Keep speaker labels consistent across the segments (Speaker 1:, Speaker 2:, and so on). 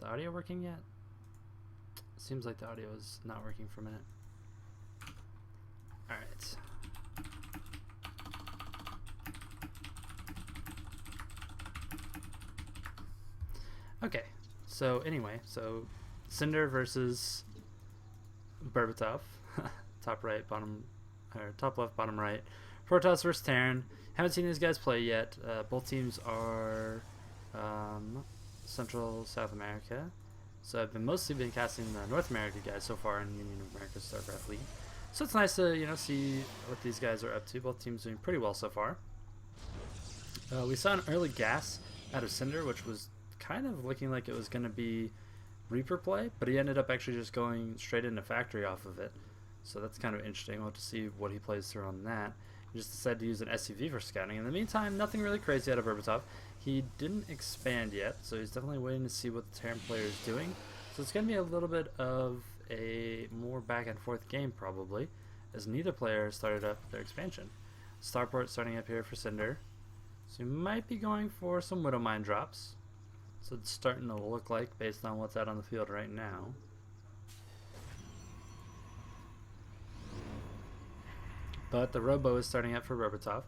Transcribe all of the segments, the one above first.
Speaker 1: the audio working yet? Seems like the audio is not working for a minute. Alright. Okay, so anyway, so siNder versus berbATOV. Top right, bottom, or top left, bottom right. Protoss versus Terran. Haven't seen these guys play yet. Both teams are Central South America. So I've mostly been casting the North America guys so far in Union of America StarCraft League. So it's nice to see what these guys are up to. Both teams doing pretty well so far. We saw an early gas out of siNder, which was kind of looking like it was going to be Reaper play, but he ended up actually just going straight into Factory off of it. So that's kind of interesting. We'll have to see what he plays through on that. He just decided to use an SCV for scouting. In the meantime, nothing really crazy out of berbATOV. He didn't expand yet, so he's definitely waiting to see what the Terran player is doing. So it's going to be a little bit of a more back and forth game probably, as neither player started up their expansion. Starport starting up here for siNder. So he might be going for some Widow Mine drops. So it's starting to look like based on what's out on the field right now. But the Robo is starting up for berbATOV.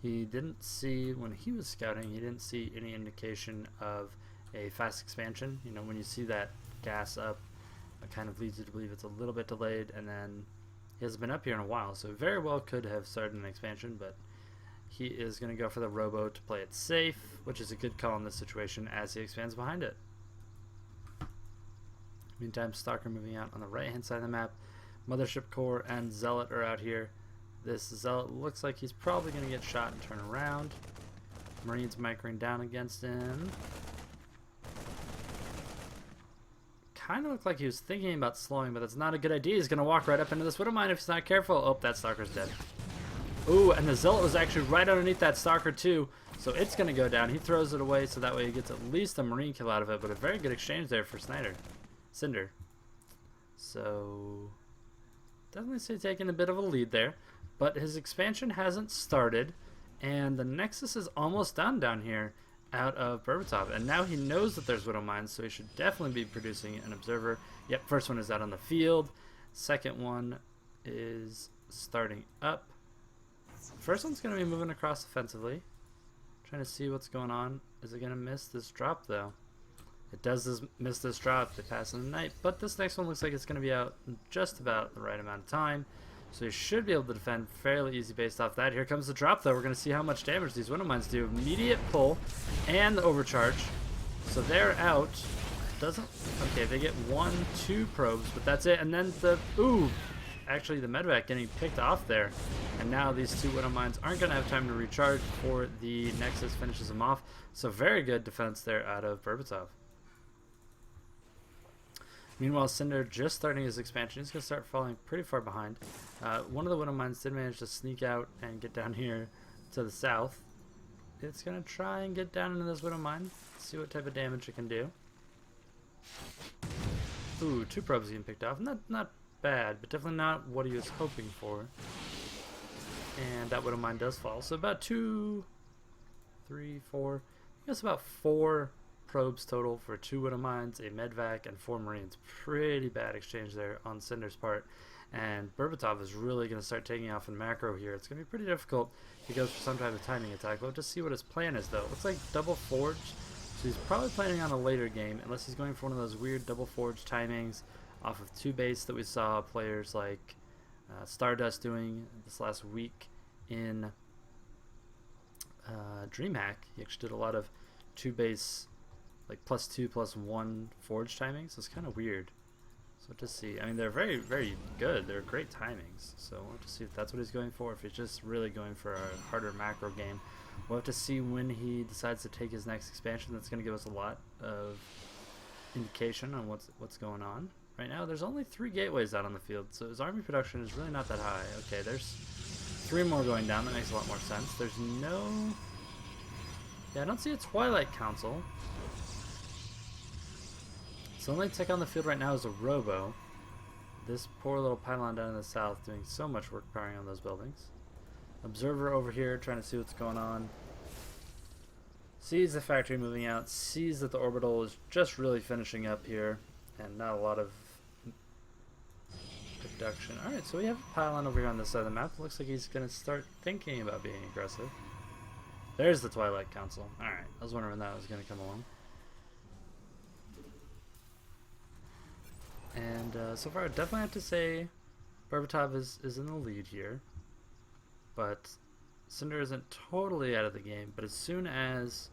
Speaker 1: He didn't see, when he was scouting, he didn't see any indication of a fast expansion. You know, when you see that gas up, it kind of leads you to believe it's a little bit delayed, and then he hasn't been up here in a while, so very well could have started an expansion, but he is going to go for the Robo to play it safe, which is a good call in this situation as he expands behind it. Meantime, Stalker moving out on the right-hand side of the map. Mothership Core and Zealot are out here. This Zealot looks like he's probably going to get shot and turn around. Marines microing down against him. Kind of looked like he was thinking about slowing, but that's not a good idea. He's going to walk right up into this Widow Mine if he's not careful. Oh, that Stalker's dead. Ooh, and the Zealot was actually right underneath that Stalker too, so it's going to go down. He throws it away so that way he gets at least a Marine kill out of it, but a very good exchange there for siNder. So, definitely see taking a bit of a lead there. But his expansion hasn't started, and the Nexus is almost done down here out of berbATOV. And now he knows that there's Widow Mines, so he should definitely be producing an Observer. Yep, first one is out on the field. Second one is starting up. First one's going to be moving across offensively. Trying to see what's going on. Is it going to miss this drop, though? It does miss this drop. They pass in the night, but this next one looks like it's going to be out in just about the right amount of time. So you should be able to defend fairly easy based off that. Here comes the drop, though. We're going to see how much damage these Widow Mines do. Immediate pull and the overcharge. So they're out. Doesn't... Okay, they get 1-2 probes, but that's it. And then the... Ooh! Actually, the medvac getting picked off there. And now these two Widow Mines aren't going to have time to recharge before the Nexus finishes them off. So very good defense there out of berbATOV. Meanwhile, siNder just starting his expansion. He's going to start falling pretty far behind. One of the Widow Mines did manage to sneak out and get down here to the south. It's going to try and get down into this Widow Mine. See what type of damage it can do. Ooh, 2 probes getting picked off. Not bad, but definitely not what he was hoping for. And that Widow Mine does fall. So about 2, 3, 4. I guess about 4 probes total for 2 Widow Mines, a medvac, and 4 Marines. Pretty bad exchange there on siNder's part. And berbATOV is really going to start taking off in macro here. It's going to be pretty difficult. He goes for some type of timing attack. We'll just see what his plan is, though. It looks like double forge. So he's probably planning on a later game, unless he's going for one of those weird double forge timings off of 2 base that we saw players like Stardust doing this last week in DreamHack. He actually did a lot of 2 base, like +2/+1 forge timings. So it's kind of weird. So to see, I mean, they're very, very good. They're great timings. So we'll have to see if that's what he's going for, if he's just really going for a harder macro game. We'll have to see when he decides to take his next expansion. That's going to give us a lot of indication on what's going on. Right now, there's only 3 gateways out on the field, so his army production is really not that high. Okay, there's 3 more going down. That makes a lot more sense. There's no... Yeah, I don't see a Twilight Council. So the only tech on the field right now is a Robo. This poor little pylon down in the south doing so much work powering on those buildings. Observer over here trying to see what's going on. Sees the factory moving out, sees that the orbital is just really finishing up here, and not a lot of production. Alright, so we have a pylon over here on this side of the map. Looks like he's going to start thinking about being aggressive. There's the Twilight Council. Alright, I was wondering when that was going to come along. And so far, I definitely have to say berbATOV is in the lead here. But siNder isn't totally out of the game. But as soon as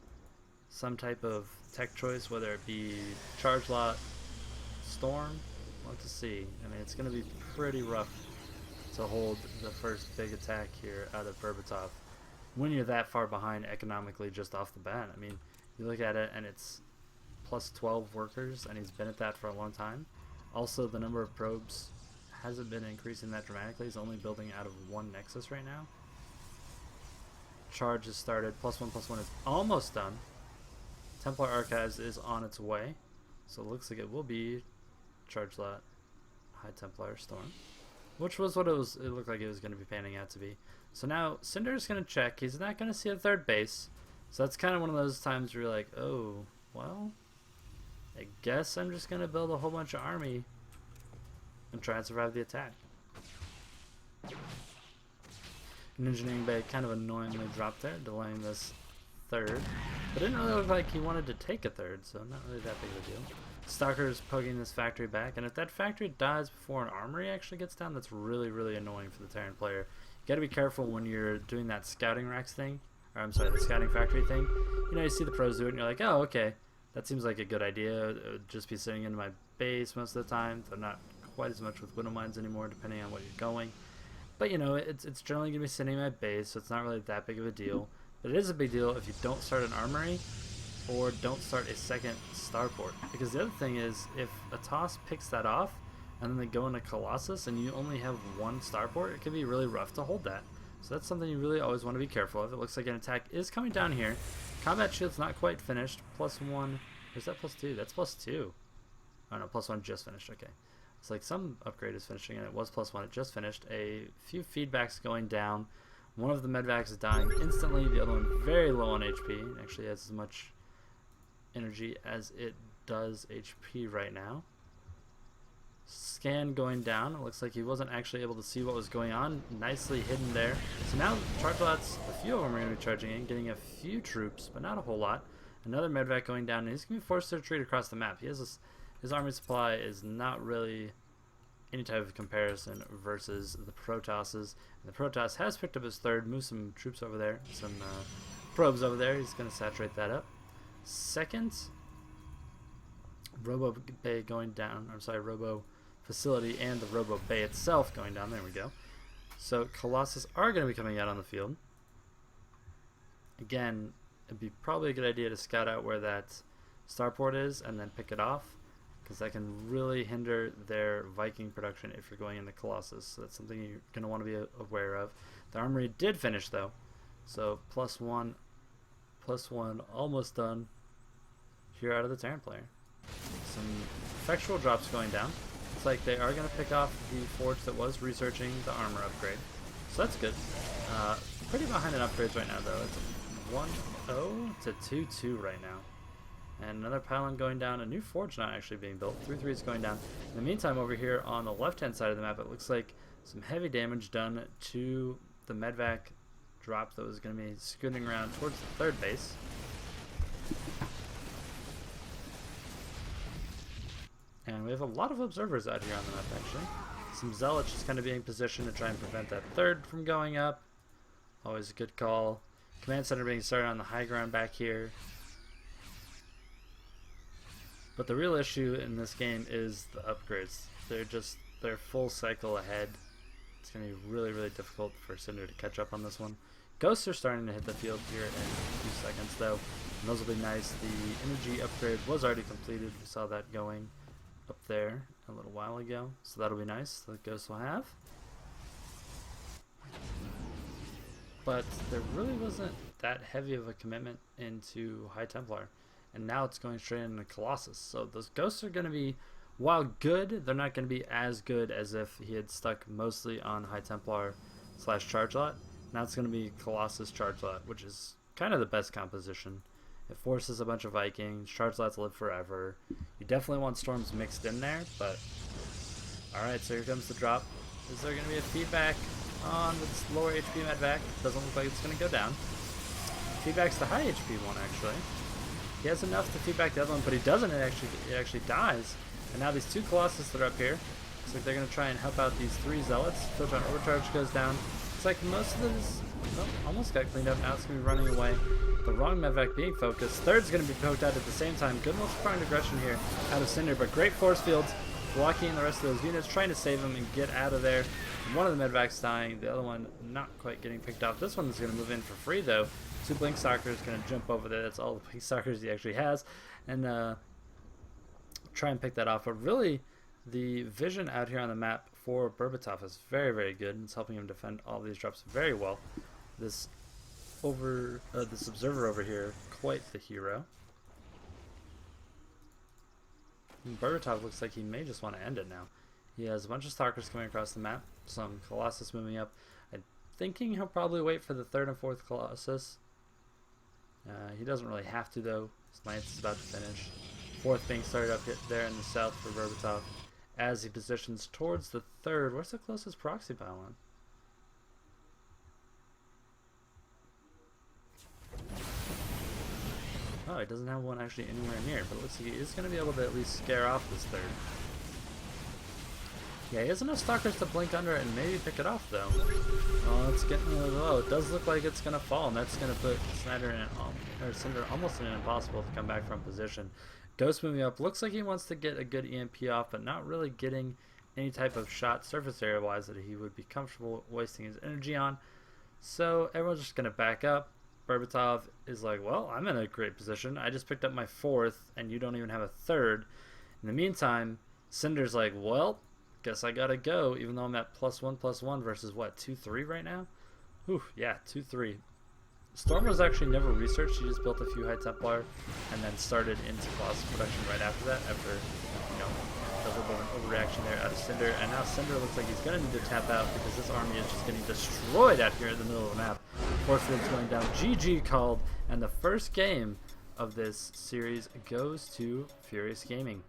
Speaker 1: some type of tech choice, whether it be Charge Lot, Storm, we'll have to see. I mean, it's going to be pretty rough to hold the first big attack here out of berbATOV when you're that far behind economically just off the bat. I mean, you look at it and it's plus 12 workers, and he's been at that for a long time. Also, the number of probes hasn't been increasing that dramatically. He's only building out of one Nexus right now. Charge has started. +1/+1 is almost done. Templar Archives is on its way. So it looks like it will be Charge Lot, High Templar, Storm. Which was what it looked like it was going to be panning out to be. So now siNder is going to check. He's not going to see a third base. So that's kind of one of those times where you're like, oh, well, I guess I'm just going to build a whole bunch of army and try and survive the attack. An engineering bay kind of annoyingly dropped there, delaying this third. But it didn't really look like he wanted to take a third, so not really that big of a deal. Stalker's poking this factory back, and if that factory dies before an armory actually gets down, that's really, really annoying for the Terran player. You gotta be careful when you're doing that scouting racks thing, or I'm sorry, the scouting factory thing. You know, you see the pros do it, and you're like, oh, okay, that seems like a good idea. It would just be sitting in my base most of the time, though not quite as much with widow mines anymore, depending on what you're going. But, you know, it's generally going to be sitting in my base, so it's not really that big of a deal. But it is a big deal if you don't start an armory or don't start a second starport. Because the other thing is, if a toss picks that off and then they go into Colossus and you only have one starport, it can be really rough to hold that. So that's something you really always want to be careful of. It looks like an attack is coming down here. Combat shield's not quite finished. +1. Or is that +2? That's +2. Oh no, +1 just finished. Okay. It's like some upgrade is finishing, and it was +1. It just finished. A few feedbacks going down. One of the medvacs is dying instantly. The other one very low on HP. It actually has as much energy as it does HP right now. Scan going down. It looks like he wasn't actually able to see what was going on. Nicely hidden there. So now Charge Lots, a few of them are going to be charging in, getting a few troops, but not a whole lot. Another medvac going down, and he's going to be forced to retreat across the map. He has this. His army supply is not really any type of comparison versus the Protosses. And the Protoss has picked up his third, moved some troops over there, some probes over there. He's going to saturate that up. Second, Robo Bay going down. I'm sorry, Robo Facility and the Robo Bay itself going down. There we go. So Colossus are going to be coming out on the field. Again, it'd be probably a good idea to scout out where that starport is and then pick it off, because that can really hinder their Viking production if you're going into Colossus. So that's something you're going to want to be aware of. The armory did finish though, so +1, +1, almost done here out of the Terran player. Some effectual drops going down. It's like they are going to pick off the forge that was researching the armor upgrade, so that's good. Pretty behind in upgrades right now though. It's 1-0 to 2-2 right now. And another pylon going down, a new forge not actually being built. 3-3 is going down. In the meantime, over here on the left-hand side of the map, it looks like some heavy damage done to the medvac drop that was going to be scooting around towards the third base. And we have a lot of observers out here on the map, actually. Some zealots just kind of being positioned to try and prevent that third from going up. Always a good call. Command center being started on the high ground back here. But the real issue in this game is the upgrades. They're full cycle ahead. It's going to be really, really difficult for siNder to catch up on this one. Ghosts are starting to hit the field here in a few seconds though, and those will be nice. The energy upgrade was already completed. We saw that going up there a little while ago, so that'll be nice. The Ghosts will have. But there really wasn't that heavy of a commitment into High Templar. And now it's going straight into Colossus. So those Ghosts are going to be, while good, they're not going to be as good as if he had stuck mostly on High Templar / Charge Lot. Now it's going to be Colossus Charge Lot, which is kind of the best composition It forces a bunch of Vikings. Charge-Lots live forever. You definitely want Storms mixed in there, but... Alright, so here comes the drop. Is there going to be a feedback on this lower HP medvac? Doesn't look like it's going to go down. Feedback's the high HP one, actually. He has enough to feedback the other one, but he doesn't. It actually dies. And now these two Colossus that are up here, looks like they're going to try and help out these three Zealots. Philtron Overcharge goes down. It's like most of this almost got cleaned up. Now it's going to be running away. The wrong medvac being focused. Third's going to be poked out at the same time. Good multi-pronged aggression here out of siNder, but great force fields blocking the rest of those units, trying to save them and get out of there. One of the medvacs dying, the other one not quite getting picked off. This one's going to move in for free though. Two Blink Stalkers going to jump over there. That's all the Blink Stalkers he actually has, and try and pick that off. But really, the vision out here on the map for berbATOV is very, very good. It's helping him defend all these drops very well. This observer over here, quite the hero. berbATOV looks like he may just want to end it now. He has a bunch of Stalkers coming across the map, some Colossus moving up. I'm thinking he'll probably wait for the third and fourth Colossus. He doesn't really have to though. His Lance is about to finish. Fourth being started up there in the south for berbATOV as he positions towards the third. Where's the closest proxy pylon? Oh, he doesn't have one actually anywhere near, but it looks like he is going to be able to at least scare off this third. Yeah, he has enough Stalkers to blink under it and maybe pick it off though. Oh, it's getting really low. It does look like it's going to fall, and that's going to put siNder almost in an impossible to come back from position. Ghost moving up. Looks like he wants to get a good EMP off, but not really getting any type of shot surface area wise that he would be comfortable wasting his energy on. So everyone's just going to back up. berbATOV is like, well, I'm in a great position. I just picked up my fourth, and you don't even have a third. In the meantime, siNder's like, well, guess I gotta go, even though I'm at +1/+1 versus what, 2-3 right now? Whew, yeah, 2-3. Storm was actually never researched. She just built a few High Templar and then started into Colossus production right after that, after, you know, a little bit of an overreaction there out of siNder. And now siNder looks like he's gonna need to tap out because this army is just getting destroyed out here in the middle of the map. Force field's going down. GG called, and the first game of this series goes to Furious Gaming.